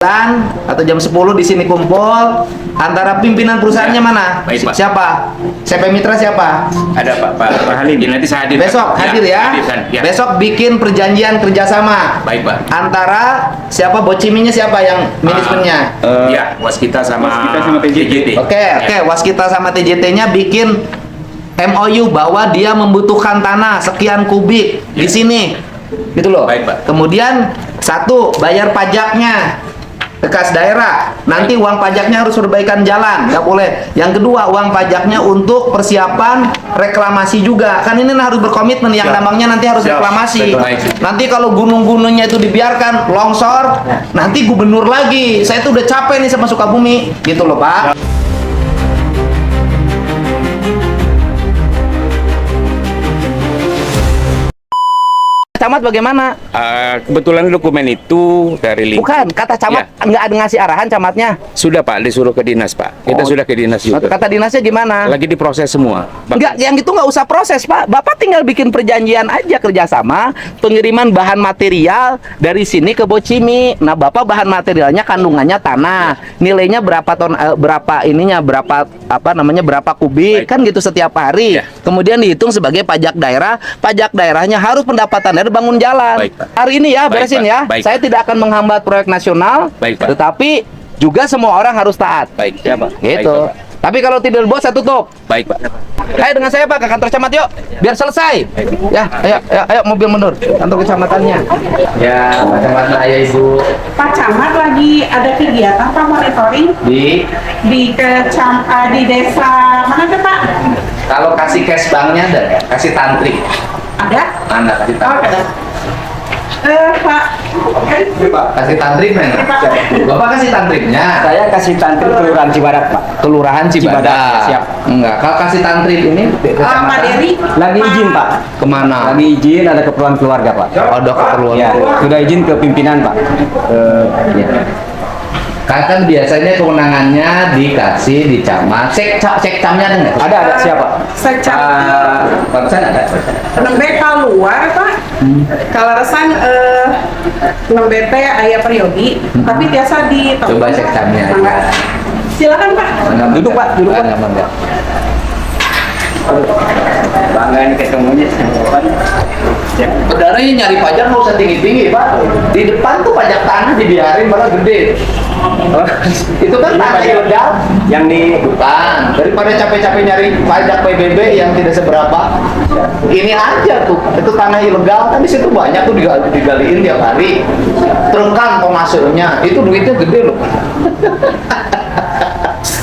atau jam 10 di sini kumpul. Antara pimpinan perusahaannya mana? Baik, Pak. Siapa? CP Mitra siapa? Ada Pak Halim. Nanti saya hadir. Besok hadir ya. Ya. Besok bikin perjanjian kerjasama. Baik, Pak. Antara siapa, Bociminya siapa yang manajemennya? Ya, Waskita sama TJT. Oke, Waskita sama TJT-nya bikin MOU bahwa dia membutuhkan tanah sekian kubik di sini. Gitu loh. Baik, Pak. Kemudian satu, bayar pajaknya ke kas daerah. Nanti uang pajaknya harus perbaikan jalan, nggak boleh. Yang kedua, uang pajaknya untuk persiapan reklamasi juga. Kan ini harus berkomitmen, yang tambangnya nanti harus reklamasi. Baik. Nanti kalau gunung-gunungnya itu dibiarkan longsor, nanti gubernur lagi. Saya tuh udah capek nih sama Sukabumi, gitu loh, Pak. Camat bagaimana? Kebetulan dokumen itu dari link. Bukan, kata camat nggak ada ngasih arahan camatnya. Sudah, Pak, disuruh ke dinas, Pak. Kita sudah ke dinas juga. Kata dinasnya gimana? Lagi diproses semua. Enggak, yang itu nggak usah proses, Pak. Bapak tinggal bikin perjanjian aja kerjasama, pengiriman bahan material dari sini ke Bocimi. Nah, Bapak bahan materialnya kandungannya tanah, nilainya berapa ton, berapa ininya, berapa berapa kubik, kan gitu setiap hari. Ya. Kemudian dihitung sebagai pajak daerah. Pajak daerahnya harus pendapatan daerah bangun jalan. Baik, Pak. Hari ini ya, Baik, beresin Pak. ya. Baik. Saya tidak akan menghambat proyek nasional, Baik, Pak. tetapi juga semua orang harus taat. Baik, ya, Pak. Gitu. Baik, Pak. Tapi kalau tidak bos, saya tutup. Baik, Pak. Ayo dengan saya, Pak, ke kantor camat yuk, biar selesai. Ya, ayo mobil mundur, kantor kecamatannya. Ya, Pak Camat, ayo Ibu. Pak Camat lagi ada kegiatan Pak monitoring Di, di desa mana tuh Pak? kalau kasih cash banknya ada nggak? Kasih tantri. Ada? Mana kasih Oh, tantri? ada. Pak. Kasih tantri mana? Bapak kasih tantriknya. Saya kasih tantri Kelurahan Cibadak, Pak. Kelurahan Cibadak. Cibadak, siap. Enggak. Kalau kasih tantri ini Pak kecamatan Dery. Lagi izin, Pak. kemana? Lagi izin, ada keperluan keluarga, Pak. Ada keperluan. Ya, sudah izin ke pimpinan, Pak. Ya. Kan biasanya kewenangannya dikasih di camat. Cek camnya ada nggak? Ada siapa? Secap. Barusan ada. Nembe keluar Pak. Kalau resan nembe teh aya periodi, tapi biasa di Coba cek camnya. Mangga. Silakan Pak. Duduk, Pak. Duduk, Pak. Enggak. Bangga ini ketemunya. Saudaranya nyari pajak nggak usah tinggi-tinggi, Pak. Di depan tuh pajak tanah dibiarin malah gede. Itu kan tanah ilegal. Yang di Bukan. Daripada capek-capek nyari pajak PBB yang tidak seberapa. Ini aja tuh. Itu tanah ilegal. Kan di situ banyak tuh digaliin tiap hari. Trukkan pemasuknya. Itu duitnya gede loh.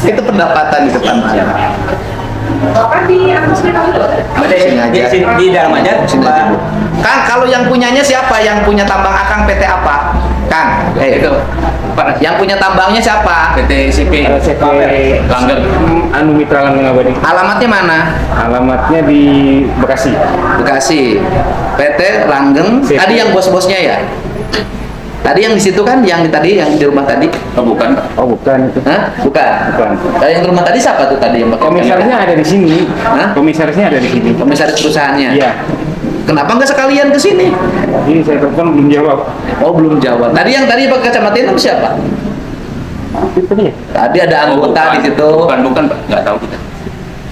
Itu pendapatan itu tanahnya. Bapak di atasnya kamu. Sini aja. di dalam aja. Sini aja, Bu. Kang, kalau yang punyanya siapa? Yang punya tambang akang PT apa? Kang, itu. Yang punya tambangnya siapa? PT CP. CP Langgeng. Anu Mitra Langgeng Abadi. Alamatnya mana? Alamatnya di Bekasi. Bekasi. PT Langgeng. CP. Tadi yang bos-bosnya ya? Tadi yang di situ kan, yang di rumah tadi? Oh, bukan, Pak. Oh, bukan itu. Hah? Bukan. Bukan. Yang di rumah tadi siapa tuh tadi yang pakai Komisarisnya ada di sini. Hah? Komisarisnya ada di sini. Komisaris perusahaannya? Iya. Kenapa nggak sekalian ke sini? Ini saya telepon belum jawab. Oh, belum jawab. Tadi yang tadi pakai kacamata itu siapa? Itu dia. Tadi ada anggota di situ. Bukan, Pak. Nggak tahu kita.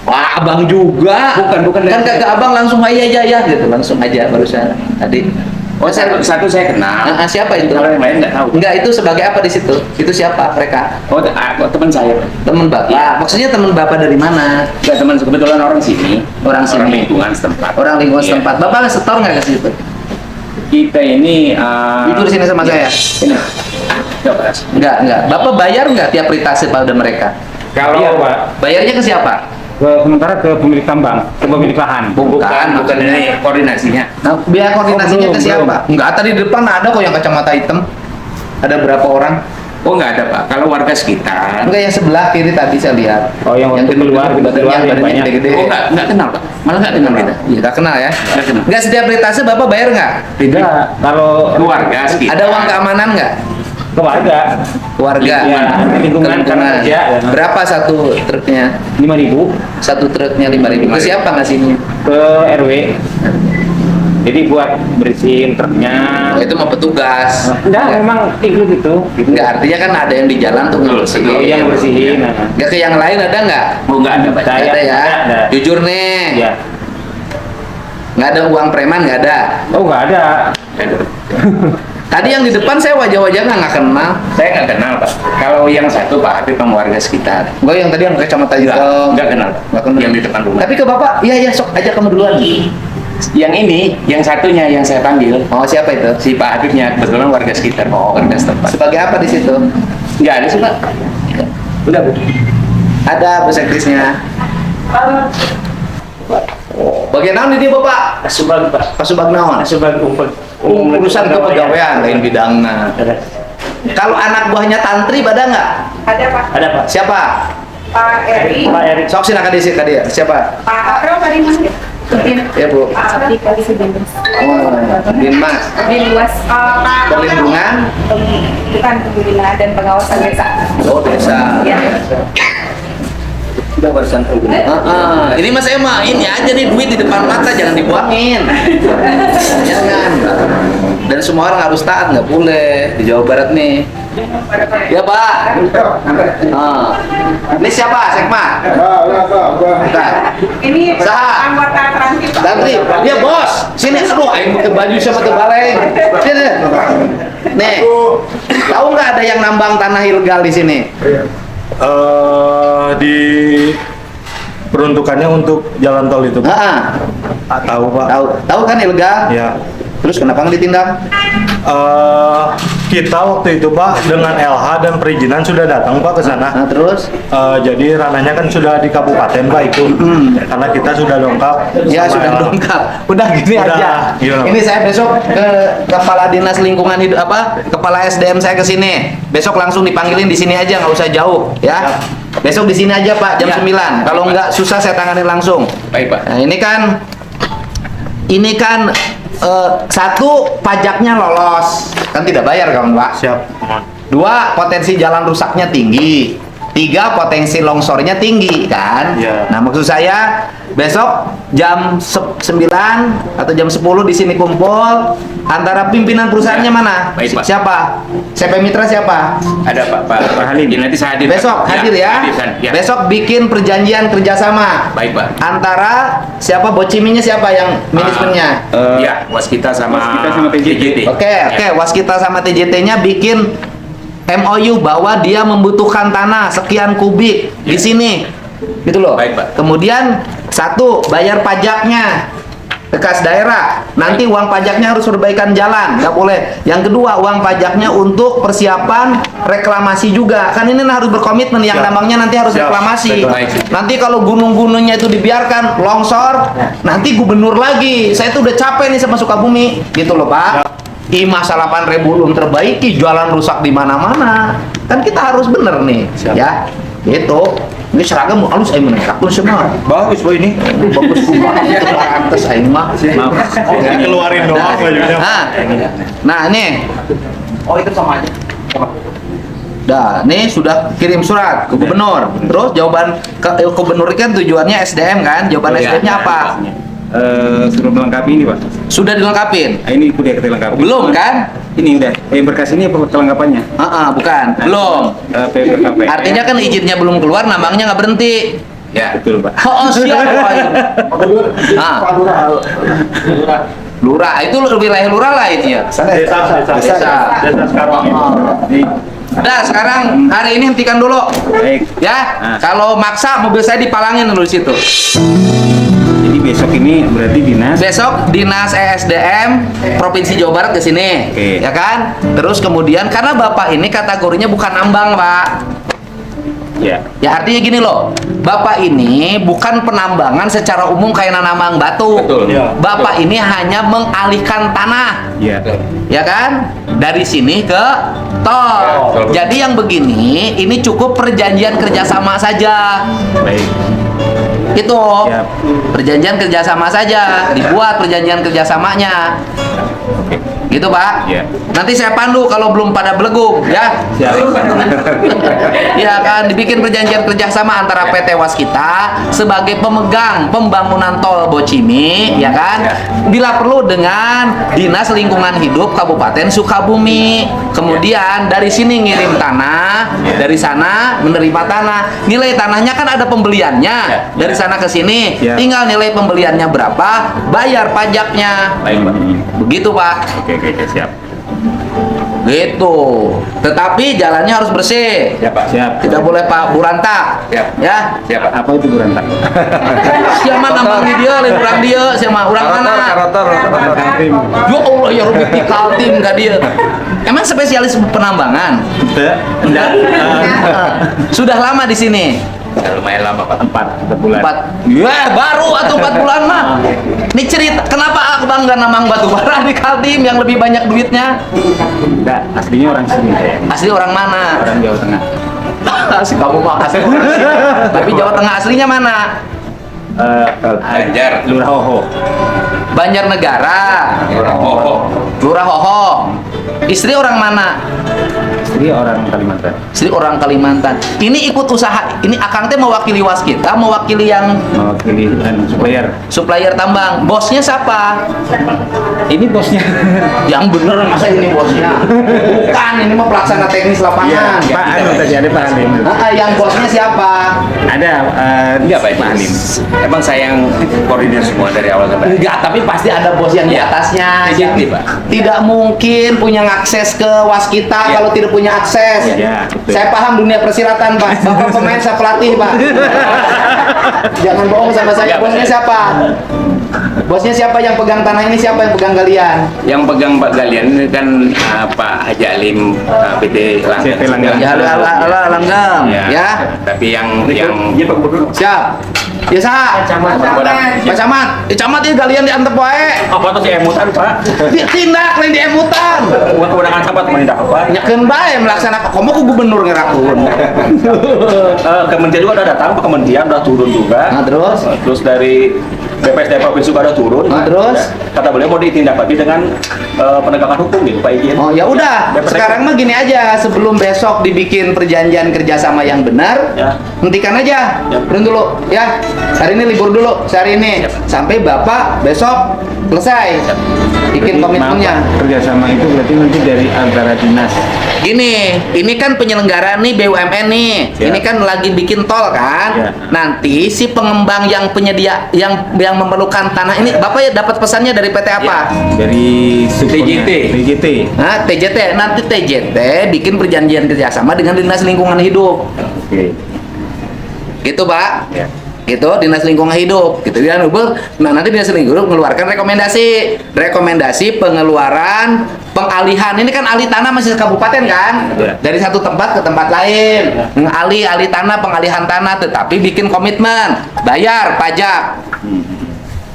Wah, abang juga. Bukan. Kan kagak abang langsung aja gitu, langsung aja barusan tadi. Oh, satu saya kenal. Siapa itu? Kalau yang lain nggak tahu. Enggak, itu sebagai apa di situ? Itu siapa mereka? Oh, teman saya. Teman bapak. Iya. Maksudnya teman bapak dari mana? Nggak, teman kebetulan orang sini. Orang sini. lingkungan setempat. Orang lingkungan Iya. setempat. Bapak setor nggak ke situ? Kita ini. Itu di sini sama saya. Ini. Coba. Enggak. Bapak bayar nggak tiap ritase pada mereka? Kalau Iya, Pak, Bayarnya ke siapa? sementara ke pemilik tambang, ke pemilik lahan. Bukan ini koordinasinya. Nah, biaya koordinasinya Oh, ke belum, siapa? Enggak, tadi di depan ada kok yang kacamata hitam. Ada berapa orang? Oh, nggak ada, Pak. Kalau warga sekitar. Enggak, yang sebelah kiri tadi saya lihat. Oh, yang waktu keluar, yang banyak. gede-gede. Oh, nggak kenal, Pak. Malah nggak kenal kita. Iya, nggak kenal ya? Nggak kenal. Enggak, setiap ritase Bapak bayar nggak? Tidak, kalau Keluarga sekitar. Ada uang keamanan nggak? keluarga Keluarga. ya, lingkungan karena kerja ya. Berapa satu truknya? 5.000 Satu truknya 5.000. Ke siapa ngasihnya? ke RW. Jadi buat bersihin truknya. Oh, itu mau petugas. Enggak, memang ikut itu. Enggak, artinya kan ada yang di jalan tuh ngebersihin. Oh, yang bersihin. Nah. Nggak ke yang lain ada nggak? Oh nggak ada Pak. Nggak Saya ada ya. ada. Jujur nih. Ya. Nggak ada uang preman, nggak ada. Oh, nggak ada. Tadi yang di depan saya wajah-wajahnya nggak kenal. Saya nggak kenal Pak. Kalau yang satu Pak Habib sama warga sekitar. Gue yang tadi yang kacamata Nggak, hitam. nggak kenal Pak. Nggak kenal. Yang di depan rumah. Tapi ke bapak, iya sok aja kamu duluan. Yang ini, yang satunya yang saya panggil. Oh siapa itu? Si Pak Habibnya kebetulan warga sekitar. Warga setempat. Sebagai apa di situ? Nggak ada sih Pak. Udah Bu. Ada bahasa Inggrisnya. Bagian naon ini bapak? Subag, Pak. Pasubag naon? Subag umpul. Urusan kepegawaian lain bidangna. Kalau anak buahnya tantri pada nggak? Ada Pak. Ada, Pak. Siapa? Pak Eri. Pak Erik. Sok silakan di sini dia. Siapa? Pak Akro tadi mana? Ya bu. Di kali Sebindes. Oh, Dinmas. Di luas. Pak Perlindungan. Bukan pembina dan pengawasan desa. Oh desa. Ya. Udah barusan Ini mas saya mah ini aja nih duit di depan mata jangan dibuangin. Jangan. Dan semua orang harus taat nggak boleh di Jawa Barat nih. Ya Pak. Ini siapa Sekma? Bentar. Ini Saha? anggota transit Pak. Tantri, dia bos. Sini, aduh, aing pakai baju sama tebaleng. Sini. Nih, tahu nggak ada yang nambang tanah ilegal di sini? Di peruntukannya untuk jalan tol itu, Pak. Tahu, Pak. Tahu kan ilegal? Ya. Terus kenapa nggak ditindak? Kita waktu itu, Pak, dengan LH dan perizinan sudah datang, Pak, ke sana. Nah, terus? Jadi ranahnya kan sudah di kabupaten, Pak, itu. Karena kita sudah lengkap. Ya sama sudah LH. lengkap. Udah gini Udah, aja. gimana, Pak? Ini saya besok ke kepala dinas lingkungan hidup kepala SDM saya ke sini. Besok langsung dipanggilin di sini aja, nggak usah jauh, ya. Besok di sini aja Pak jam Ya. 9. Kalau nggak susah saya tanganin langsung. Baik Pak. Nah, ini kan satu pajaknya lolos, kan tidak bayar kawan Pak. Siap. Dua, potensi jalan rusaknya tinggi. Tiga, potensi longsornya tinggi kan. Iya. Nah maksud saya besok jam 9 atau jam 10 di sini kumpul. Antara pimpinan perusahaannya Ya. mana? Baik, Pak. Siapa? CP Mitra siapa? Ada Pak Halim. Nanti saya hadir. Besok hadir ya. hadir, ya. Besok bikin perjanjian kerjasama. Baik Pak. Antara siapa bociminya siapa yang manajemennya? Ya, waskita sama TJT. Oke, Waskita sama TJT-nya bikin MOU bahwa dia membutuhkan tanah sekian kubik di sini. Gitu loh. Baik, Pak. Kemudian satu, bayar pajaknya ke kas daerah. Nanti uang pajaknya harus perbaikan jalan, nggak boleh. Yang kedua, uang pajaknya untuk persiapan reklamasi juga. Kan ini harus berkomitmen yang Siap. namanya nanti harus Siap. reklamasi. Baik. Nanti kalau gunung-gunungnya itu dibiarkan longsor, nanti gubernur lagi. Saya tuh udah capek nih sama Sukabumi, gitu loh Pak. Masalah 8.000 belum terbaiki, jalan rusak di mana-mana. Kan kita harus bener nih, ya. Gitu. Ini seragam halus aing meneh. Aku semua. Bagus, Pak, ini. Bagus banget itu pantes aing mah. Keluarin doang bajunya. Nah, ini. Oh, itu sama aja. Dah, nih sudah kirim surat ke gubernur. Terus jawaban ke gubernur kan tujuannya SDM kan? Jawaban Oh, iya. SDM-nya apa? Suruh melengkapi ini, Pak. Sudah dilengkapin? Nah, ini udah kita lengkapi. Belum kan? Ini udah. Berkas ini apa kelengkapannya? Bukan. Belum. PPKP. Artinya kan izinnya belum keluar, nambangnya nggak berhenti. Ya. Betul, Pak. Oh, siap. Pak. Lurah, itu wilayah lurah lah itu ya. Desa. sekarang. Udah, sekarang hari ini hentikan dulu. Baik. Ya, Nah. kalau maksa mobil saya dipalangin dulu di situ. Jadi besok ini berarti dinas. Besok dinas ESDM Provinsi Jawa Barat ke sini, Oke. ya kan? Terus kemudian karena bapak ini kategorinya bukan nambang, Pak. Ya. Ya artinya gini loh, bapak ini bukan penambangan secara umum kayak nanambang batu. Betul. Ya. Bapak ini hanya mengalihkan tanah, Ya. ya kan? Dari sini ke tol. Betul. Jadi yang begini, ini cukup perjanjian kerjasama saja. Baik. Itu Siap. perjanjian kerjasama saja, dibuat perjanjian kerjasamanya. Oke. Gitu Pak. Iya. Nanti saya pandu kalau belum pada beleguk ya. Ya kan dibikin perjanjian kerjasama antara PT Waskita sebagai pemegang pembangunan tol Bocimi ya kan. Bila perlu dengan Dinas Lingkungan Hidup Kabupaten Sukabumi. Kemudian dari sini ngirim tanah, dari sana menerima tanah. Nilai tanahnya kan ada pembeliannya. Dari sana ke sini Ya. tinggal nilai pembeliannya berapa, bayar pajaknya. Baik Pak. Begitu Pak. Oke, siap. Gitu. Tetapi jalannya harus bersih. Siap Pak. Siap. Tidak boleh Pak burantak. Siap. Ya. Siap Pak. Apa itu berantak? Siapa nambang di dia, lain orang dia, siapa orang mana? Tim. Ya Allah ya Rabbi di Kaltim gak dia. Emang spesialis penambangan? Enggak. Sudah lama di sini. Ya, lumayan lama Pak. 4 bulan. 4. Ya, baru atau 4 bulan mah. Ini cerita kenapa Akbang gak namang batu bara di Kaltim yang lebih banyak duitnya? Enggak, aslinya orang sini. Asli orang mana? Orang Jawa Tengah. Si kamu mah asli orang sini. Tapi Jawa Tengah aslinya mana? Banjar. Lurah Hoho. Banjarnegara. Oh. Lurah Hoho. Istri orang mana? Istri orang Kalimantan. Istri orang Kalimantan. Ini ikut usaha. Ini Akang teh mewakili Waskita, mewakili yang Mewakili supplier. supplier tambang. Bosnya siapa? Ini bosnya. Yang bener masa ini bosnya? Bukan, ini mah pelaksana teknis lapangan. Pak Anu tadi ada Pak Halim. Yang bosnya siapa? Ada Enggak Pak. Pak Halim. Emang saya yang koordinir semua dari awal sampai akhir. Enggak, tapi pasti ada bos yang di Iya. atasnya. Iya, Yang Pak. Tidak mungkin punya akses ke Waskita Iya. kalau tidak punya akses. Iya, betul. Saya paham dunia persilatan, Pak. Bapak pemain, saya pelatih, Pak. Jangan bohong sama saya. Iya, Bosnya Pak. siapa? Bosnya siapa yang pegang tanah ini? Siapa yang pegang galian? Yang pegang Pak Galian ini kan Pak Haji Alim PT Langgam. PT Langgam. Ya, langgam. Ya. Tapi yang Siap. Ya, Sa. Pak Camat. Camat ini galian diantep wae. Apa tuh si emutan, Pak? Tindak lain di emutan. Kewenangan sahabat menindak apa? Nyakeun bae melaksanakan. Komo ku gubernur ngerakun. Kementerian juga udah datang, Pak Kementerian udah turun juga. Nah, terus? Terus dari BPSD Provinsi juga udah turun. Nah, terus? Kata beliau mau ditindaklanjuti dengan penegakan hukum gitu, Pak Izin. Oh ya udah, sekarang mah gini aja, sebelum besok dibikin perjanjian kerjasama yang benar, Ya. hentikan aja, Ya. turun dulu, ya. Hari ini libur dulu, sehari ini, sampai bapak besok selesai, bikin Berarti, komitmennya. maaf, Pak, kerjasama itu berarti nanti dari antara dinas. Ini kan penyelenggara nih BUMN nih, Ya. ini kan lagi bikin tol kan. Ya. Nanti si pengembang yang penyedia yang memerlukan tanah ini, bapak ya dapat pesannya dari PT apa? Dari TJT. TJT. Nah, TJT, nanti TJT bikin perjanjian kerjasama dengan Dinas Lingkungan Hidup. Oke. Gitu Pak. Ya. Gitu Dinas Lingkungan Hidup gitu ya. Nah nanti Dinas Lingkungan Hidup mengeluarkan rekomendasi pengeluaran pengalihan. Ini kan alih tanah masih kabupaten kan, Ya. dari satu tempat ke tempat lain, alih tanah, pengalihan tanah, tetapi bikin komitmen bayar pajak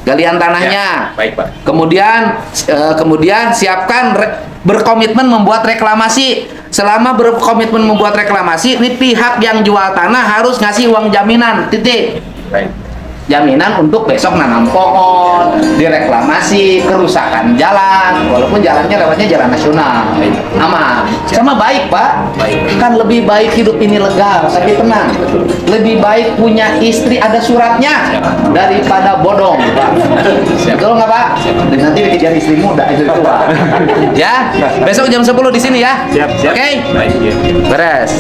galian tanahnya. Ya, baik Pak. Kemudian siapkan berkomitmen membuat reklamasi. Selama berkomitmen membuat reklamasi, ini pihak yang jual tanah harus ngasih uang jaminan, titik. Baik. Jaminan untuk besok nanam pohon, direklamasi, kerusakan jalan, walaupun jalannya lewatnya jalan nasional, aman. Sama baik Pak, kan lebih baik hidup ini lega, tapi tenang. Lebih baik punya istri ada suratnya daripada bodong, Pak. Betul nggak Pak? Dan nanti dikejar istri muda, istri tua. Ya, besok jam 10 di sini ya. Siap, siap. Oke, Baik. beres.